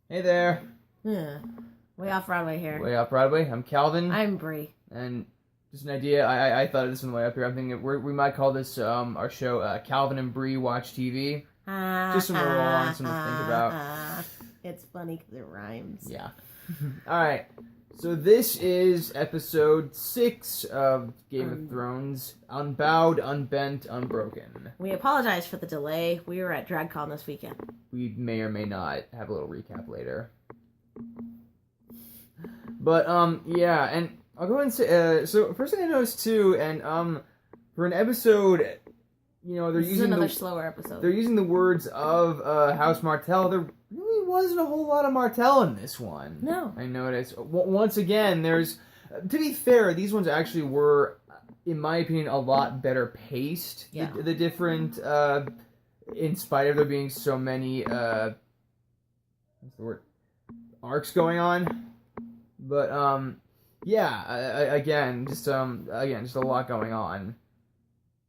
Hey there. Yeah. Way off Broadway here. Way Off Broadway. I'm Calvin. I'm Brie. And just an idea, I thought of this on the way up here. I'm thinking we might call this our show Calvin and Brie Watch TV. Just some roll on, something to think about. It's funny because it rhymes. Yeah. Alright. So this is episode 6 of Game of Thrones. Unbowed, Unbent, Unbroken. We apologize for the delay. We were at DragCon this weekend. We may or may not have a little recap later. But, yeah, and I'll go ahead and say, so first thing I noticed too, and, for an episode, you know, they're using another slower episode. They're using the words of, House Martell. There really wasn't a whole lot of Martell in this one. No. I noticed. Once again, there's, to be fair, these ones actually were, in my opinion, a lot better paced. Yeah. The different, in spite of there being so many, what's the word? Arcs going on. But, yeah, again, just a lot going on.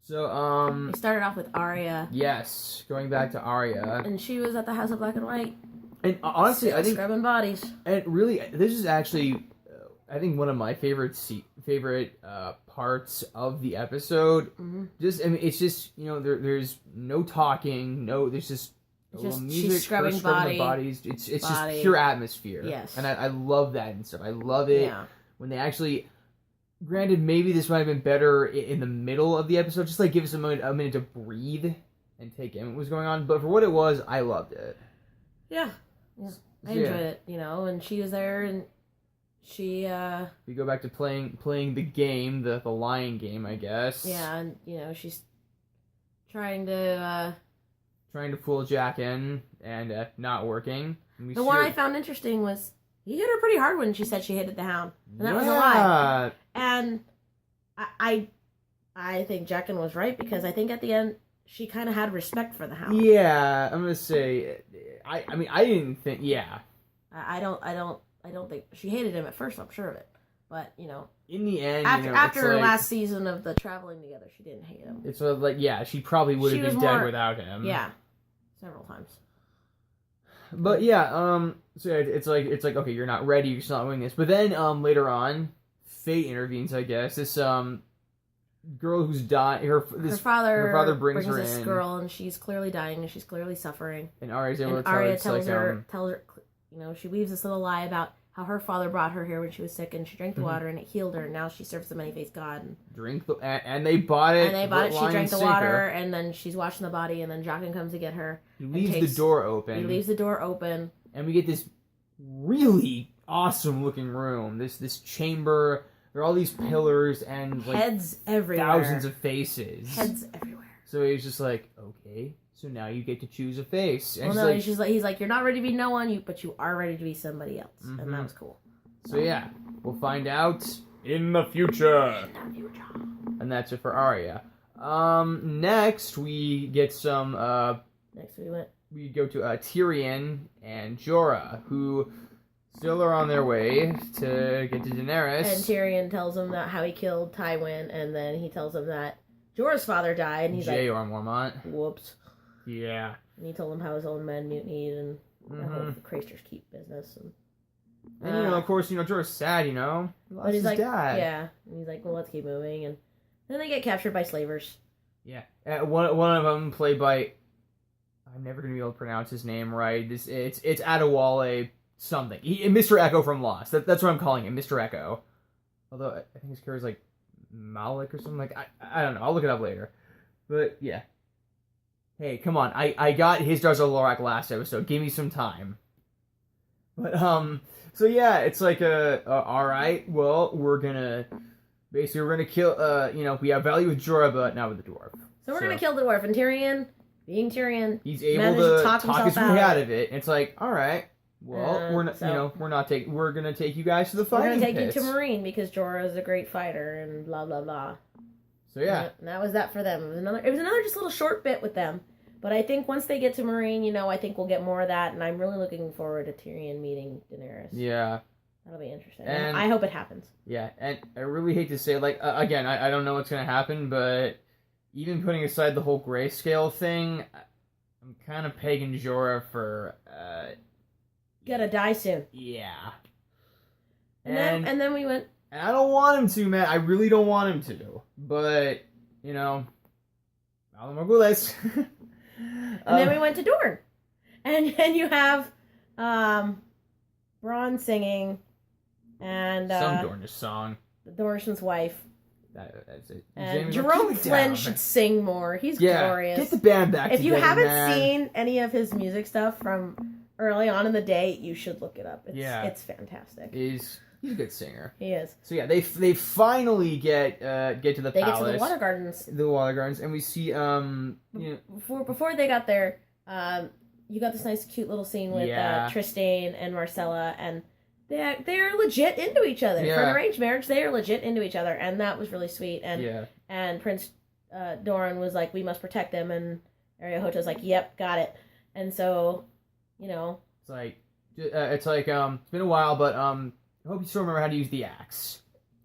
So, We started off with Arya. yes, going back to Arya. And she was at the House of Black and White. And honestly, I think, scrubbing bodies. and really, this is actually, I think, one of my favorite parts of the episode. Mm-hmm. Just, I mean, it's just, you know, there's no talking, there's just a little music, she's scrubbing the bodies. It's just pure atmosphere. Yes. And I love that and stuff. I love it when they actually, granted, maybe this might have been better in the middle of the episode, just like give us a minute to breathe and take in what was going on. But for what it was, I loved it. Yeah. I enjoyed it, you know, and she was there and she, We go back to playing the game, the lion game, I guess. yeah, and, you know, she's trying to fool Jack in and not working. The one I found interesting was he hit her pretty hard when she said she hated the Hound, and that was a lie. And I think Jackin was right because I think at the end she kind of had respect for the Hound. Yeah, I'm gonna say, I mean, I didn't think, yeah. I don't think she hated him at first. I'm sure of it, but you know, in the end, after her last season of the traveling together, she didn't hate him. It's like, yeah, she probably would have been dead without him. Yeah, several times. But yeah, so it's like okay, you're not ready, you're still not winning this. But then later on, fate intervenes, I guess. This girl who's dying, her father brings her this in, girl, and she's clearly dying, and she's clearly suffering. And Arya's able to tells her, you know, she weaves this little lie about how her father brought her here when she was sick, and she drank the water, and it healed her, and now she serves the many-faced God. And they bought it. She drank the water, and then she's washing the body, and then Jaqen comes to get her. He leaves the door open. And we get this really awesome-looking room. This chamber. There are all these pillars and like heads everywhere. Thousands of faces. Heads everywhere. So he's just like, okay, so now you get to choose a face. And he's like, you're not ready to be no one, but you are ready to be somebody else. Mm-hmm. And that was cool. So yeah, we'll find out in the future. And that's it for Arya. Next we get some. We go to Tyrion and Jorah, who still are on their way to get to Daenerys. And Tyrion tells him that how he killed Tywin, and then he tells him that Jorah's father died, and he's like, J.R. Mormont. Whoops. Yeah. And he told him how his own men mutinied, and the whole Craster's Keep business. And you know, of course, Jorah's sad, He lost his dad. Yeah. And he's like, well, let's keep moving. And then they get captured by slavers. Yeah. One of them played by, I'm never going to be able to pronounce his name right. It's Adewale something. Mr. Echo from Lost. That's what I'm calling him, Mr. Echo. Although I think his character's like Malik or something. Like I don't know. I'll look it up later. But yeah. Hey, come on. I got his Darza Lorak last episode. Give me some time. But so yeah, it's like all right. Well, we're gonna kill. We have value with Jorah, but not with the dwarf. So we're gonna kill the dwarf, and Tyrion, being Tyrion, he's able to talk his way out of it. It's like, all right. Well, we're not. We're gonna take you guys to the fighting pits. We're gonna take you to Marine because Jorah is a great fighter and blah blah blah. So yeah, and that was that for them. It was another just little short bit with them. But I think once they get to Marine, I think we'll get more of that, and I'm really looking forward to Tyrion meeting Daenerys. Yeah, that'll be interesting. And I hope it happens. Yeah, and I really hate to say, again, I don't know what's gonna happen, but even putting aside the whole grayscale thing, I'm kind of pegging Jorah for gonna die soon. Yeah. And then we went. And I don't want him to, man. I really don't want him to. But, you know, Morgules. And then we went to Dorne. And you have Bronn singing and some Dornish song. The Dornishman's wife. That's it. And Jerome Flynn should sing more. He's glorious. Get the band back If together, you haven't man. seen any of his music stuff from early on in the day, you should look it up. It's fantastic. He's a good singer. He is. So yeah, they finally get to the They palace. get to the water gardens. The water gardens, and we see you know, before they got there, you got this nice cute little scene with Tristan and Marcella, and they're legit into each other. For an arranged marriage, they are legit into each other, and that was really sweet. And Prince Doran was like, we must protect them, and Ariohota's like, yep, got it. And so, you know, it's been a while, but I hope you still remember how to use the axe.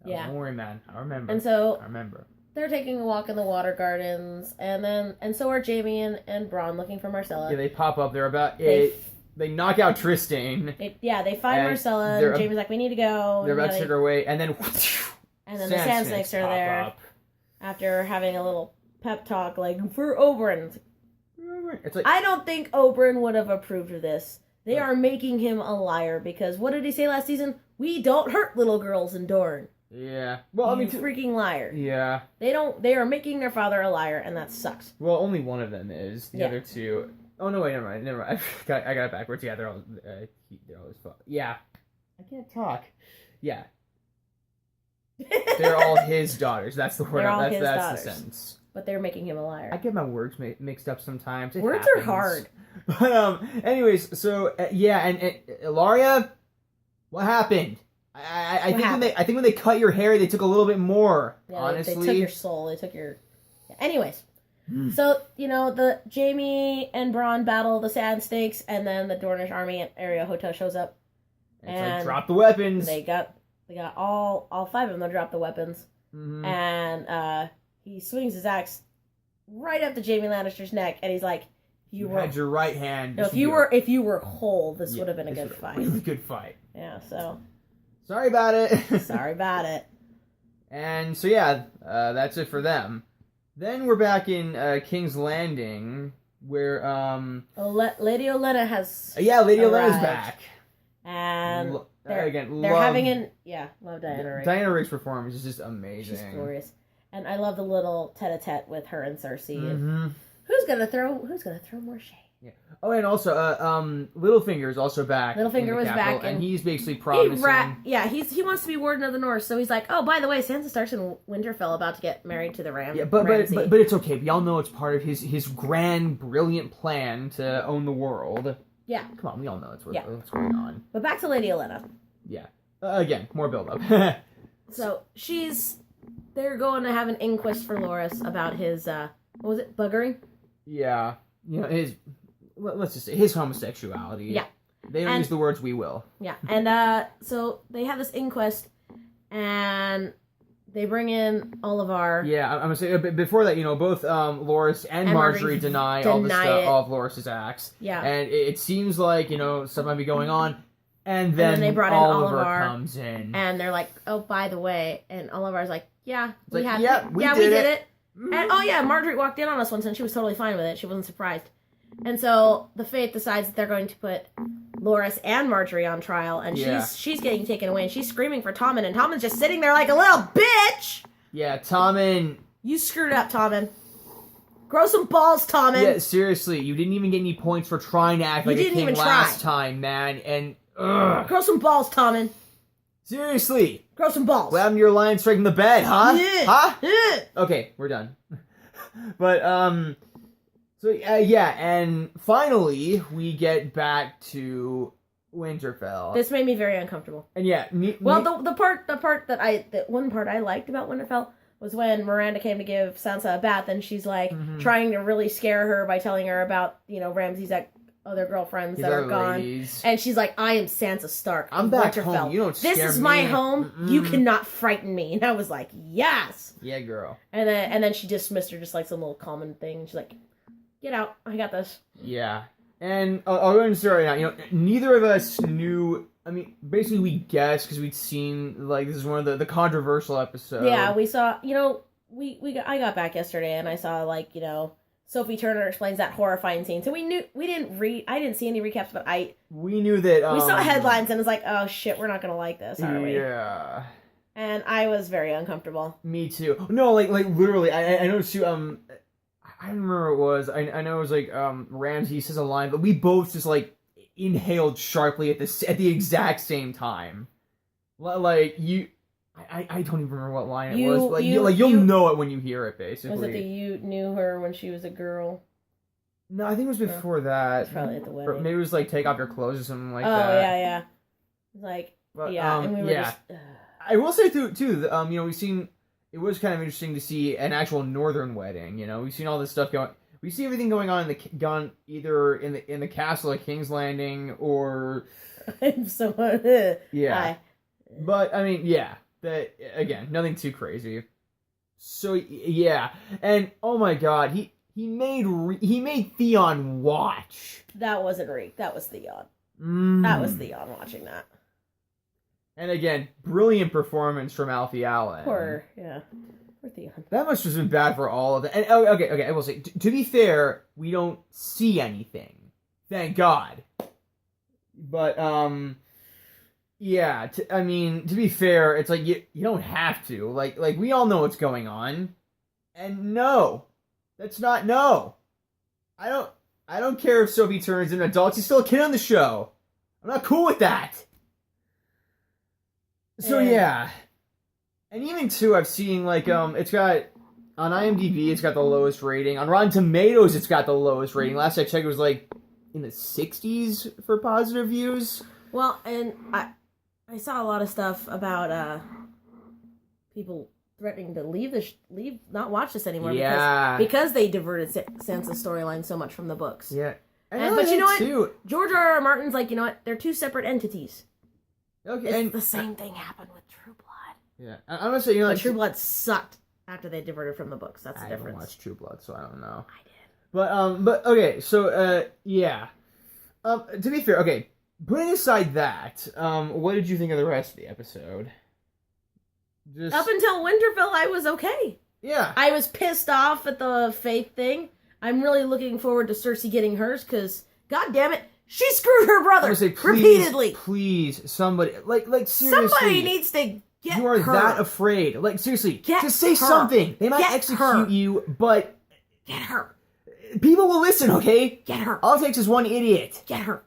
Don't worry, man. I remember. And so I remember. They're taking a walk in the water gardens, and so are Jaime and Bronn looking for Marcella. Yeah, they pop up. They're about it. They knock out Tristan. They find Marcella, and Jaime's like, we need to go. They're about to take her away, and then the sand snakes are there. Up. After having a little pep talk, like, for Oberyn. It's like, I don't think Oberyn would have approved of this. They are making him a liar, because what did he say last season? We don't hurt little girls in Dorne. Yeah. Well, I mean, freaking liar. Yeah. They are making their father a liar, and that sucks. Well, only one of them is. The other two. Oh no! Wait, never mind. I got it backwards. Yeah, they're all as fuck. Yeah. I can't talk. Yeah. They're all his daughters. That's the word. That's the sentence. But they're making him a liar. I get my words mixed up sometimes. Words are hard. But anyways, so and Ilaria, what happened? I think when they cut your hair, they took a little bit more. Yeah, honestly, they took your soul. They took your. Yeah. Anyways, so you know the Jaime and Bronn battle the Sand Snakes, and then the Dornish army at Ariohota shows up. And it's drop the weapons. They got all five of them. They drop the weapons, and he swings his axe right up to Jaime Lannister's neck, and he's like, "You had your right hand. No, if you were whole, this would have been a good fight. Really good fight. Yeah. So. Sorry about it. Sorry about it. And so that's it for them. Then we're back in King's Landing, where Lady Olenna has Lady Olenna's back, and they're love having love Diana Rigg. Diana Rigg's performance is just amazing. She's glorious, and I love the little tete-a-tete with her and Cersei. And who's gonna throw more shade? Yeah. Oh, and also, Littlefinger is also back. Littlefinger was back, and he's basically promising. He wants to be Warden of the North, so he's like, oh, by the way, Sansa Stark and Winterfell about to get married to the Ram. Yeah, but it's okay. We all know it's part of his grand, brilliant plan to own the world. Yeah. Come on, we all know what's going on. But back to Lady Olenna. Yeah. Again, more build up. So they're going to have an inquest for Loras about his what was it, buggering? Yeah. You know, let's just say his homosexuality. Yeah. They don't use the words "we will." Yeah. And so they have this inquest, and they bring in Oliver. Yeah, I'm gonna say before that, you know, both Loras and Marjorie deny all the stuff of Loras's acts. Yeah. And it seems like, you know, something might be going on. And then they brought Oliver in comes in. And they're like, oh, by the way. And Oliver's like, yeah, we did it. Mm-hmm. And Marjorie walked in on us once and she was totally fine with it. She wasn't surprised. And so the Faith decides that they're going to put Loras and Marjorie on trial, and she's getting taken away, and she's screaming for Tommen, and Tommen's just sitting there like a little bitch! Yeah, Tommen... You screwed up, Tommen. Grow some balls, Tommen! Yeah, seriously, you didn't even get any points for trying to act like a king last time, man, and... Ugh. Grow some balls, Tommen! Seriously! Grow some balls! What happened to your lion striking the bed, huh? Yeah. Huh? Yeah. Okay, we're done. But, So, and finally, we get back to Winterfell. This made me very uncomfortable. And the one part I liked about Winterfell was when Miranda came to give Sansa a bath, and she's like trying to really scare her by telling her about, you know, Ramsay's other girlfriends that are gone. Ladies. And she's like, I am Sansa Stark. I'm back Winterfell. home. You don't scare me. This is my home. Mm-mm. You cannot frighten me. And I was like, yes. Yeah, girl. And then she dismissed her just like some little common thing. She's like, get out. I got this. Yeah. And I'll go ahead and start right now. Neither of us knew. I mean, basically, we guessed because we'd seen this is one of the controversial episodes. Yeah, we saw. I got back yesterday and I saw Sophie Turner explains that horrifying scene. So we didn't see any recaps, but we knew that we saw headlines and it was like, oh shit, we're not gonna like this, are we? Yeah. And I was very uncomfortable. Me too. No, like literally, I noticed too. I don't remember what it was. I know it was Ramsey says a line, but we both just inhaled sharply at the exact same time. I don't even remember what line it was. But you'll know it when you hear it. Basically, was it that you knew her when she was a girl? No, I think it was before that. It's probably at the wedding. Or maybe it was take off your clothes or something like that. Oh yeah. But, and we were just. I will say too. We've seen. It was kind of interesting to see an actual northern wedding. We've seen all this stuff going. We see everything going on either in the castle at King's Landing or. I'm so. Yeah. Hi. But I mean, yeah. That again, nothing too crazy. So yeah, and oh my god, he made Theon watch. That wasn't Reek. That was Theon. That was Theon watching that. And again, brilliant performance from Alfie Allen. Poor Theon. That must have been bad for all of it. And okay, I will say, to be fair, we don't see anything. Thank God. But yeah, to be fair, it's you don't have to. Like we all know what's going on. And no. That's not no. I don't care if Sophie turns into an adult. She's still a kid on the show. I'm not cool with that. So yeah. And even too, I've seen it's got on IMDb it's got the lowest rating. On Rotten Tomatoes it's got the lowest rating. Last I checked it was in the 60s for positive views. Well, and I saw a lot of stuff about people threatening to not watch this anymore because they diverted Sansa's storyline so much from the books. Yeah. But you know what? George R.R. Martin's you know what? They're two separate entities. Okay, the same thing happened with True Blood. Yeah, I'm gonna say but True Blood sucked after they diverted from the books. That's the difference. I haven't watched True Blood, so I don't know. I did. But okay, so yeah. To be fair, okay. Putting aside that, what did you think of the rest of the episode? Up until Winterfell, I was okay. Yeah. I was pissed off at the Faith thing. I'm really looking forward to Cersei getting hers, because, god damn it, she screwed her brother repeatedly. Please, somebody, seriously. Somebody needs to get her. You are that afraid. Seriously, just say something. They might execute you, but... Get her. People will listen, okay? Get her. All it takes is one idiot. Get her.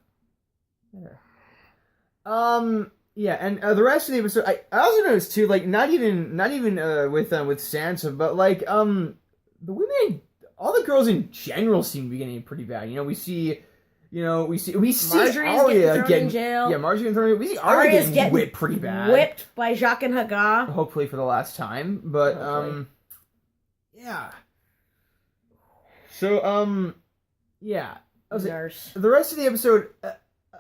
Yeah, and the rest of the episode, I also noticed too, not even with Sansa, but the women, all the girls in general seem to be getting pretty bad. We see Arya getting in jail. Yeah, Marjorie's getting thrown. We see Arya getting whipped pretty bad. Whipped by Jaqen and Hagar. Hopefully for the last time, but yeah. So yeah. The rest of the episode.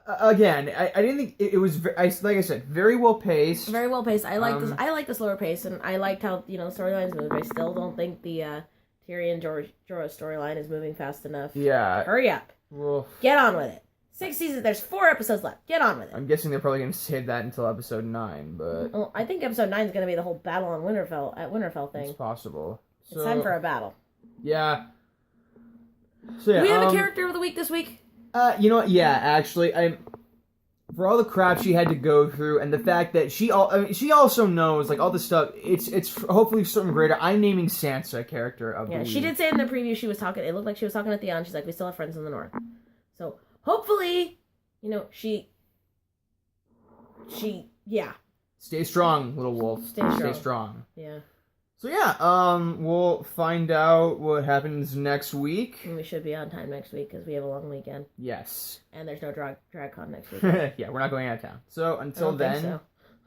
Again, I didn't think it was. Like I said, very well paced. Very well paced. I like this. I like the slower pace, and I liked how the storylines move. I still don't think the Tyrion Jorah storyline is moving fast enough. Yeah. Hurry up. Well, get on with it. 6 seasons. There's 4 episodes left. Get on with it. I'm guessing they're probably going to save that until episode 9, but. Well, I think episode 9 is going to be the whole battle on Winterfell thing. It's possible. It's time for a battle. Yeah. So yeah. Do we have a character of the week this week? You know what? Yeah, actually, for all the crap she had to go through, and the fact that she also knows all the stuff. It's hopefully something greater. I'm naming Sansa character of the week. She did say in the preview she was talking. It looked like she was talking to Theon. She's like, we still have friends in the north. So hopefully, she yeah. Stay strong, little wolf. Stay strong. Yeah. So yeah, we'll find out what happens next week. And we should be on time next week because we have a long weekend. Yes. And there's no DragCon next week. Yeah, we're not going out of town. So until then,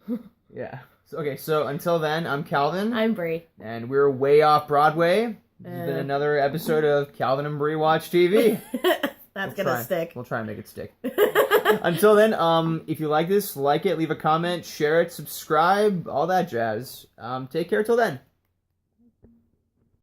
so. Yeah. So until then, I'm Calvin. I'm Brie. And we're way off Broadway. This has been another episode of Calvin and Brie Watch TV. That's gonna stick. We'll try and make it stick. Until then, if you like this, like it, leave a comment, share it, subscribe, all that jazz. Take care till then.